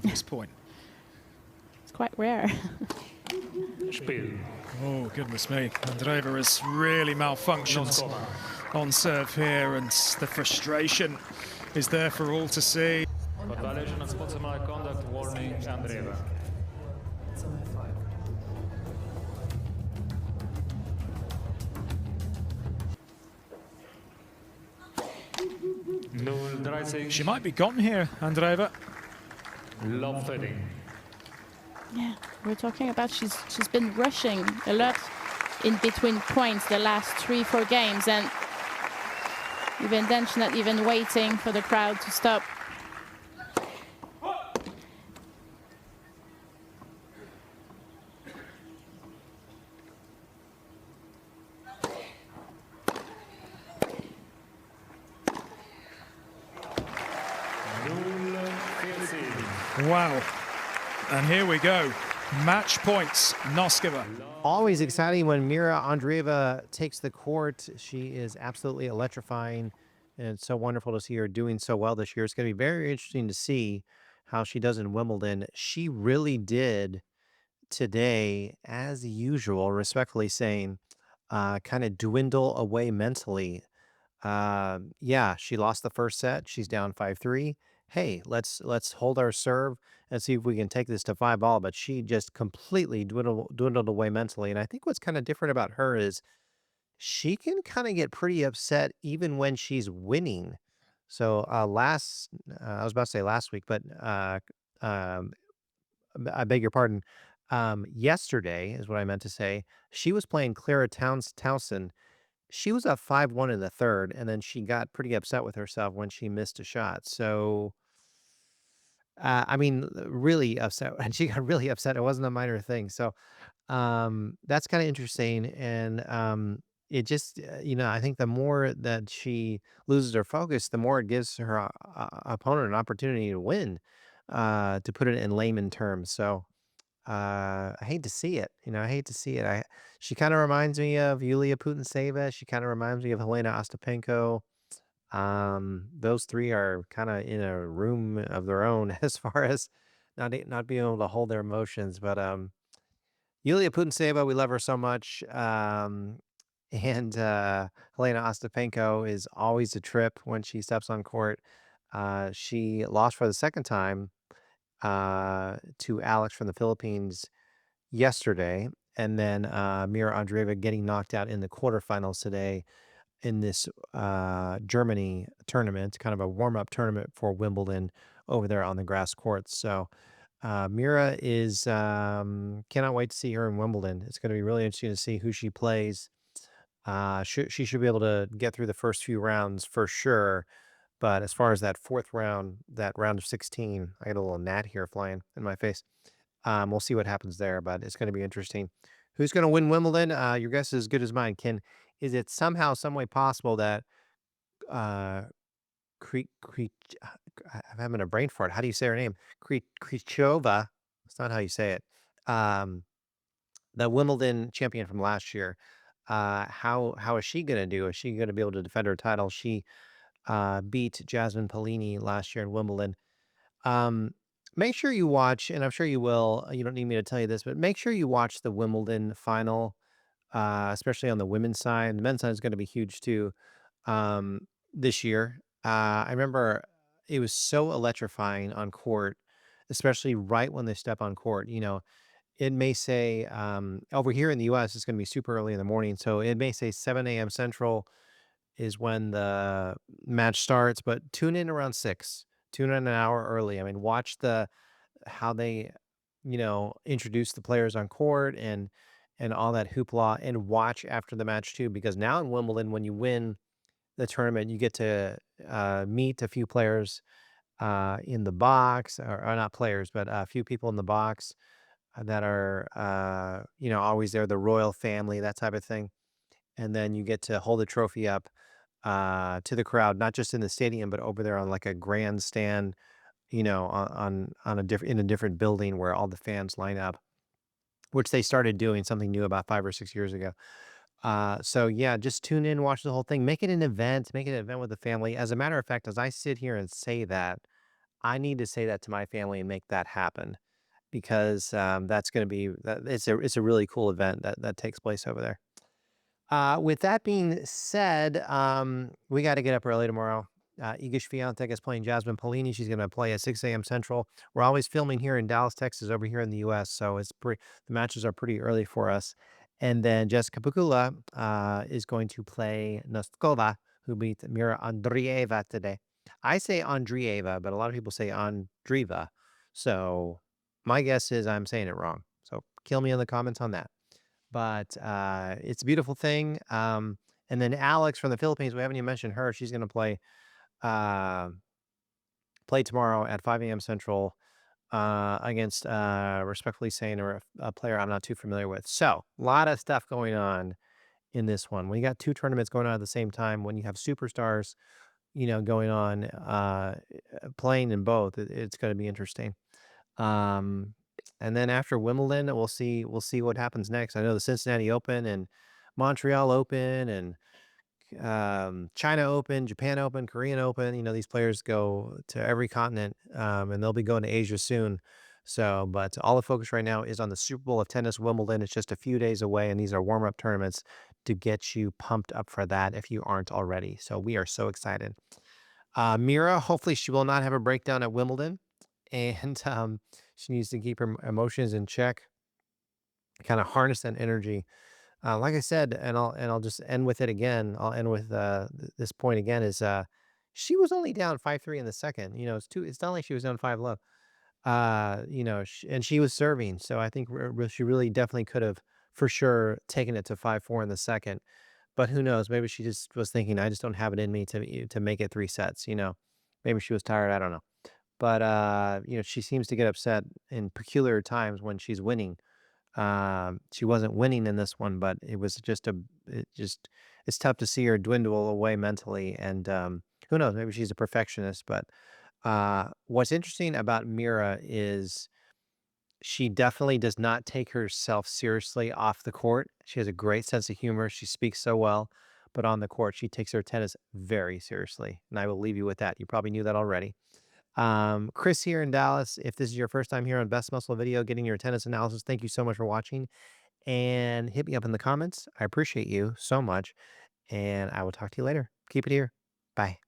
previous point. It's quite rare. Oh, goodness me. Andreeva has really malfunctioned on serve here, and the frustration is there for all to see. Violation of sportsmanlike conduct, warning, Andreeva. She might be gone here, Andreeva. Yeah, we're talking about she's been rushing a lot in between points the last 3-4 games, and even then she's not even waiting for the crowd to stop. Wow. And here we go. Match points, Noskova. Always exciting when Mirra Andreeva takes the court. She is absolutely electrifying, and it's so wonderful to see her doing so well this year. It's going to be very interesting to see how she does in Wimbledon. She really did today, as usual, respectfully saying, kind of dwindle away mentally. Yeah, she lost the first set. She's down 5-3. Hey, let's hold our serve and see if we can take this to 5-all. But she just completely dwindled away mentally. And I think what's kind of different about her is she can kind of get pretty upset even when she's winning. So I was about to say last week, but um, I beg your pardon. Yesterday is what I meant to say. She was playing Clara Townsend. She was up 5-1 in the third, and then she got pretty upset with herself when she missed a shot. So, I mean, really upset. And she got really upset. It wasn't a minor thing. So, that's kind of interesting. And it just, I think the more that she loses her focus, the more it gives her opponent an opportunity to win, to put it in layman terms. So, I hate to see it. I hate to see it. She kind of reminds me of Yulia Putintseva. She kind of reminds me of Helena Ostapenko. Those three are kind of in a room of their own as far as not being able to hold their emotions. But Yulia Putintseva, we love her so much. And Helena Ostapenko is always a trip when she steps on court. She lost for the second time to Alex from the Philippines yesterday, and then Mirra Andreeva getting knocked out in the quarterfinals today in this Germany tournament, kind of a warm-up tournament for Wimbledon over there on the grass courts. So Mirra is cannot wait to see her in Wimbledon. It's going to be really interesting to see who she plays. She should be able to get through the first few rounds for sure. But as far as that fourth round, that round of 16, I got a little gnat here flying in my face. We'll see what happens there, but it's going to be interesting. Who's going to win Wimbledon? Your guess is as good as mine. Is it somehow, some way possible that uh, I'm having a brain fart. How do you say her name? Krichova. That's not how you say it. The Wimbledon champion from last year. How is she going to do? Is she going to be able to defend her title? She beat Jasmine Polini last year in Wimbledon. Make sure you watch, and I'm sure you will. You don't need me to tell you this, but make sure you watch the Wimbledon final, especially on the women's side. The men's side is going to be huge too this year. I remember it was so electrifying on court, especially right when they step on court. It may say over here in the U.S. it's going to be super early in the morning, so it may say 7 a.m. Central is when the match starts, but tune in around 6. Tune in an hour early. I mean, watch how they, introduce the players on court and all that hoopla, and watch after the match too, because now in Wimbledon, when you win the tournament, you get to meet a few players in the box, or not players, but a few people in the box that are, always there, the royal family, that type of thing. And then you get to hold the trophy up to the crowd, not just in the stadium, but over there on like a grandstand, on in a different building where all the fans line up, which they started doing something new about 5 or 6 years ago. So yeah, just tune in, watch the whole thing, make it an event with the family. As a matter of fact, as I sit here and say that, I need to say that to my family and make that happen because that's going to be it's a really cool event that takes place over there. With that being said, we got to get up early tomorrow. Iga Swiatek is playing Jasmine Polini. She's going to play at 6 a.m. Central. We're always filming here in Dallas, Texas, over here in the U.S., so the matches are pretty early for us. And then Jessica Pegula is going to play Noskova, who beat Mirra Andreeva today. I say Andreeva, but a lot of people say Andreeva. So my guess is I'm saying it wrong. So kill me in the comments on that. But it's a beautiful thing. And then Alex from the Philippines, we haven't even mentioned her. She's going to uh, play tomorrow at 5 a.m. Central against, respectfully saying, a player I'm not too familiar with. So a lot of stuff going on in this one. When you got two tournaments going on at the same time, when you have superstars, going on, playing in both, it's going to be interesting. Um, and then after Wimbledon, we'll see what happens next. I know the Cincinnati Open and Montreal Open and China Open, Japan Open, Korean Open. These players go to every continent, and they'll be going to Asia soon. So, but all the focus right now is on the Super Bowl of tennis, Wimbledon. It's just a few days away, and these are warm-up tournaments to get you pumped up for that if you aren't already. So we are so excited. Mirra, hopefully she will not have a breakdown at Wimbledon, and she needs to keep her emotions in check, kind of harness that energy. Like I said, and I'll just end with it again. I'll end with this point again is she was only down 5-3 in the second. It's not like she was down 5 love. And she was serving, so I think she really definitely could have for sure taken it to 5-4 in the second. But who knows? Maybe she just was thinking, I just don't have it in me to make it 3 sets. Maybe she was tired. I don't know. But she seems to get upset in peculiar times when she's winning. She wasn't winning in this one, but it was it's tough to see her dwindle away mentally. And who knows? Maybe she's a perfectionist. But what's interesting about Mirra is she definitely does not take herself seriously off the court. She has a great sense of humor. She speaks so well, but on the court, she takes her tennis very seriously. And I will leave you with that. You probably knew that already. Chris here in Dallas. If this is your first time here on Best Muscle Video, getting your tennis analysis, thank you so much for watching. And hit me up in the comments. I appreciate you so much. And I will talk to you later. Keep it here. Bye.